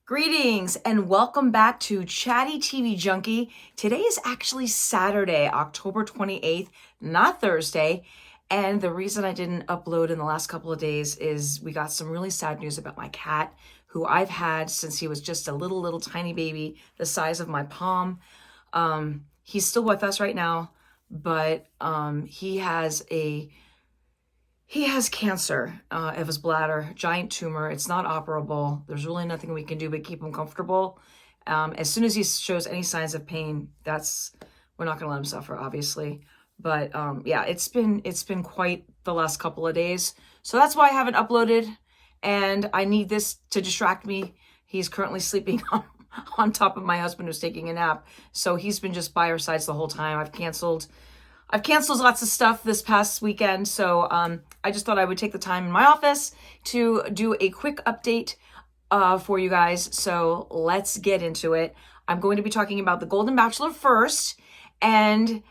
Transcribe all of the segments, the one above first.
Greetings and welcome back to Chatty TV Junkie. Today is actually Saturday, October 28th, not Thursday. And the reason I didn't upload in the last couple of days is we got some really sad news about my cat, who I've had since he was just a little tiny baby, the size of my palm. He's still with us right now, but he has cancer of his bladder, giant tumor. It's not operable. There's really nothing we can do but keep him comfortable. As soon as he shows any signs of pain, we're not gonna let him suffer, obviously. But yeah, it's been quite the last couple of days. So that's why I haven't uploaded, and I need this to distract me. He's currently sleeping on top of my husband, who's taking a nap. So he's been just by our sides the whole time. I've canceled lots of stuff this past weekend, so I just thought I would take the time in my office to do a quick update for you guys. So let's get into it. I'm going to be talking about the Golden Bachelor first, and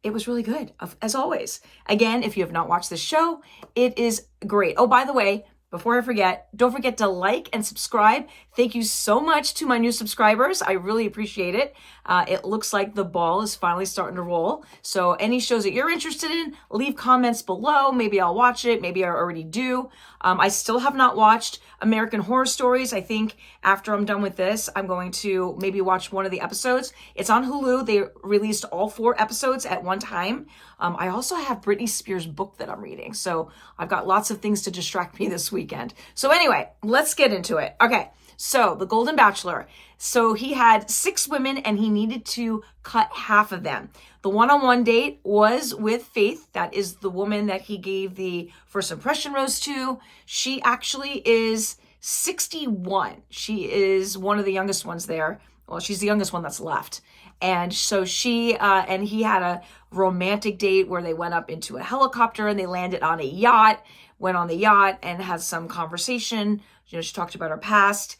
it was really good, as always. Again, if you have not watched this show, it is great. Oh, by the way, before I forget, don't forget to like and subscribe. Thank you so much to my new subscribers. I really appreciate it. It looks like the ball is finally starting to roll. So any shows that you're interested in, leave comments below. Maybe I'll watch it. Maybe I already do. I still have not watched American Horror Stories. I think after I'm done with this, I'm going to maybe watch one of the episodes. It's on Hulu. They released all 4 episodes at one time. I also have Britney Spears' book that I'm reading. So I've got lots of things to distract me this weekend. So anyway, let's get into it. Okay. So the Golden Bachelor. So he had 6 women and he needed to cut half of them. The one-on-one date was with Faith. That is the woman that he gave the first impression rose to. She actually is 61. She is one of the youngest ones there. Well, she's the youngest one that's left. And so she and he had a romantic date where they went up into a helicopter and they landed on a yacht, went on the yacht and had some conversation. You know, she talked about her past.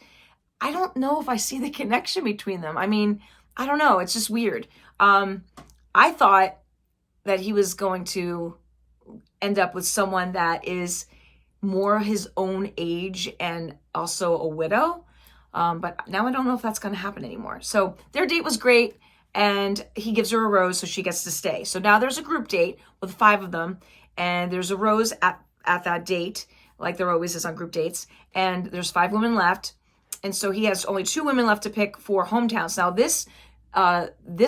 I don't know if I see the connection between them. I mean, I don't know. It's just weird. I thought that he was going to end up with someone that is more his own age and also a widow. But now I don't know if that's going to happen anymore. So their date was great, and he gives her a rose so she gets to stay. So now there's a group date with 5 of them, and there's a rose at that date, like there always is on group dates, and there's 5 women left. And so he has only 2 women left to pick for hometowns. Now this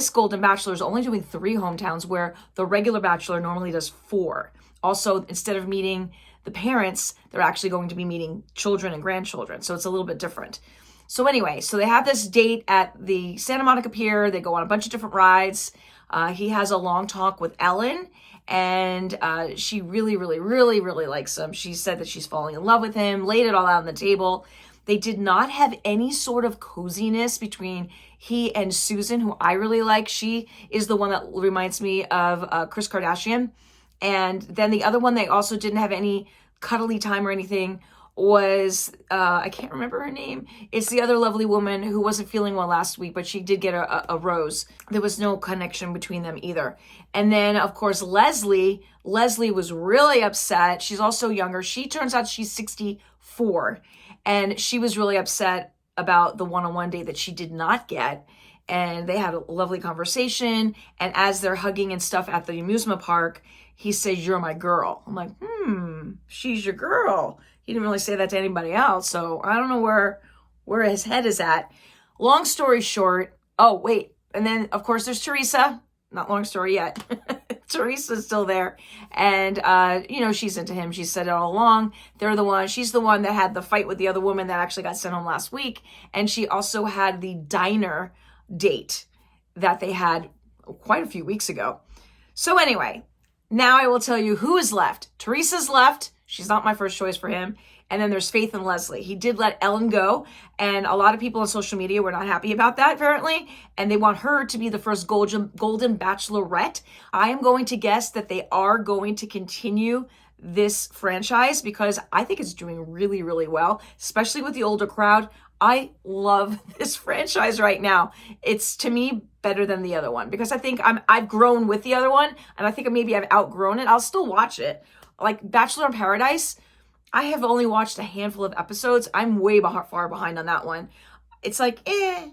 Golden Bachelor is only doing 3 hometowns, where the regular Bachelor normally does 4. Also, instead of meeting the parents, they're actually going to be meeting children and grandchildren. So it's a little bit different. So anyway, so they have this date at the Santa Monica Pier. They go on a bunch of different rides. He has a long talk with Ellen, and she really likes him. She said that she's falling in love with him, laid it all out on the table. They did not have any sort of coziness between he and Susan, who I really like. She is the one that reminds me of Kris Kardashian. And then the other one, they also didn't have any cuddly time or anything, was, I can't remember her name. It's the other lovely woman who wasn't feeling well last week, but she did get a rose. There was no connection between them either. And then, of course, Leslie was really upset. She's also younger. Turns out she's 64. And she was really upset about the one-on-one date that she did not get. And they had a lovely conversation. And as they're hugging and stuff at the amusement park, he says, "You're my girl." I'm like, she's your girl. He didn't really say that to anybody else. So I don't know where his head is at. Long story short. Oh, wait. And then, of course, there's Teresa. Not long story yet. Teresa's still there. And, she's into him. She said it all along. She's the one that had the fight with the other woman that actually got sent home last week. And she also had the diner date that they had quite a few weeks ago. So anyway, now I will tell you who is left. Teresa's left. She's not my first choice for him. And then there's Faith and Leslie. He did let Ellen go, and a lot of people on social media were not happy about that, apparently, and they want her to be the first Golden Bachelorette. I am going to guess that they are going to continue this franchise because I think it's doing really well, especially with the older crowd. I love this franchise right now. It's, to me, better than the other one because I think I've grown with the other one, and I think maybe I've outgrown it. I'll still watch it. Like Bachelor in Paradise, I have only watched a handful of episodes. I'm way far behind on that one. it's like, I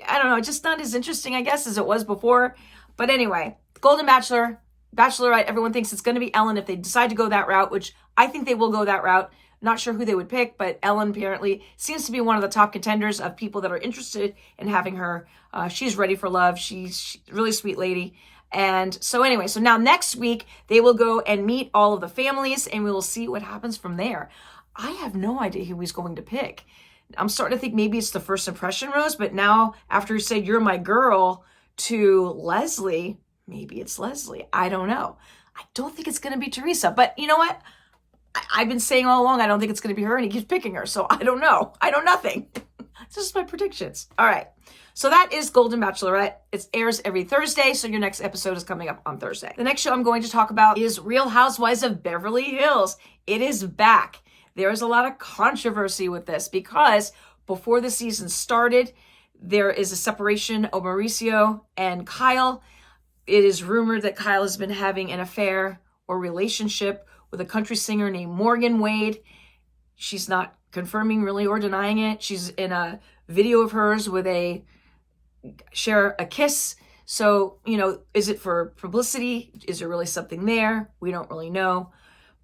don't know, just not as interesting, I guess, as it was before. But anyway, Golden Bachelor, Bachelorette, everyone thinks it's going to be Ellen if they decide to go that route, which I think they will go that route. Not sure who they would pick, but Ellen apparently seems to be one of the top contenders of people that are interested in having her. She's ready for love. She's a really sweet lady. And so anyway, so now next week, they will go and meet all of the families, and we will see what happens from there. I have no idea who he's going to pick. I'm starting to think maybe it's the first impression rose, but now after he said, "You're my girl," to Leslie, maybe it's Leslie. I don't know. I don't think it's going to be Teresa, but you know what? I've been saying all along, I don't think it's going to be her, and he keeps picking her. So I don't know. I know nothing. This is my predictions. All right. So that is Golden Bachelorette. It airs every Thursday. So your next episode is coming up on Thursday. The next show I'm going to talk about is Real Housewives of Beverly Hills. It is back. There is a lot of controversy with this because before the season started, there is a separation of Mauricio and Kyle. It is rumored that Kyle has been having an affair or relationship with a country singer named Morgan Wade. She's not confirming really or denying it. She's in a video of hers with share a kiss. So, you know, is it for publicity? Is there really something there? We don't really know.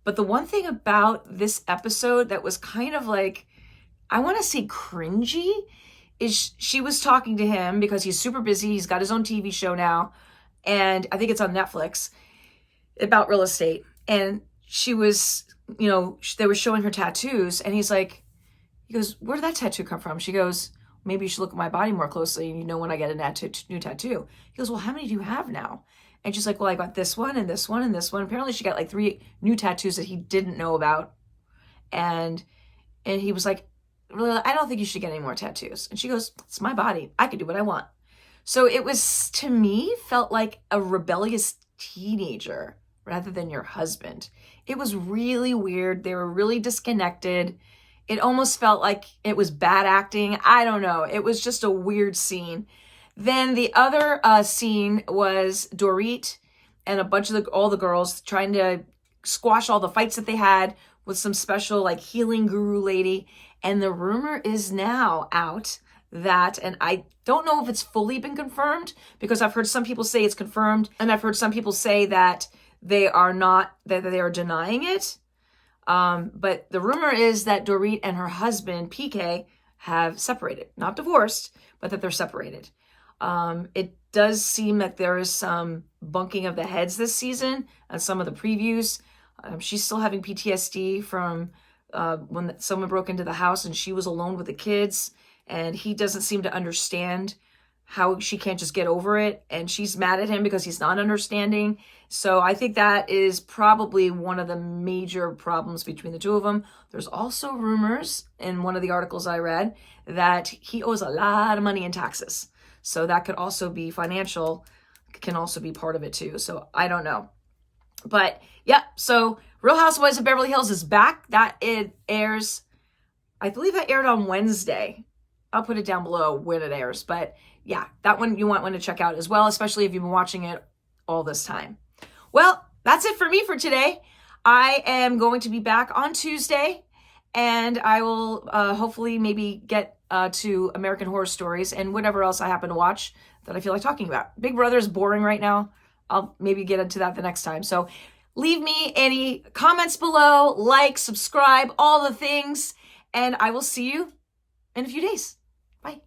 But the one thing about this episode that was kind of like, I want to say cringy, is she was talking to him because he's super busy. He's got his own TV show now. And I think it's on Netflix about real estate. And she was, you know, they were showing her tattoos. And he goes, "Where did that tattoo come from?" She goes, "Maybe you should look at my body more closely and you know when I get a new tattoo." He goes, "Well, how many do you have now?" And she's like, "Well, I got this one and this one and this one." Apparently she got like 3 new tattoos that he didn't know about. And he was like, "Really, I don't think you should get any more tattoos." And she goes, "It's my body. I can do what I want." So it was, to me, felt like a rebellious teenager rather than your husband. It was really weird. They were really disconnected. It almost felt like it was bad acting. I don't know. It was just a weird scene. Then the other scene was Dorit and a bunch of all the girls trying to squash all the fights that they had with some special like healing guru lady. And the rumor is now out that, and I don't know if it's fully been confirmed because I've heard some people say it's confirmed and I've heard some people say that they are not, that they are denying it. But the rumor is that Dorit and her husband, PK, have separated. Not divorced, but that they're separated. It does seem that there is some bunking of the heads this season on some of the previews. She's still having PTSD from when someone broke into the house and she was alone with the kids. And he doesn't seem to understand how she can't just get over it. And she's mad at him because he's not understanding. So I think that is probably one of the major problems between the two of them. There's also rumors in one of the articles I read that he owes a lot of money in taxes. So that could also be financial, can also be part of it too. So I don't know. But yeah, so Real Housewives of Beverly Hills is back. That it airs, I believe that aired on Wednesday. I'll put it down below when it airs. But yeah, that one you want to check out as well, especially if you've been watching it all this time. Well, that's it for me for today. I am going to be back on Tuesday, and I will hopefully maybe get to American Horror Stories and whatever else I happen to watch that I feel like talking about. Big Brother is boring right now. I'll maybe get into that the next time. So leave me any comments below, like, subscribe, all the things, and I will see you in a few days. Bye.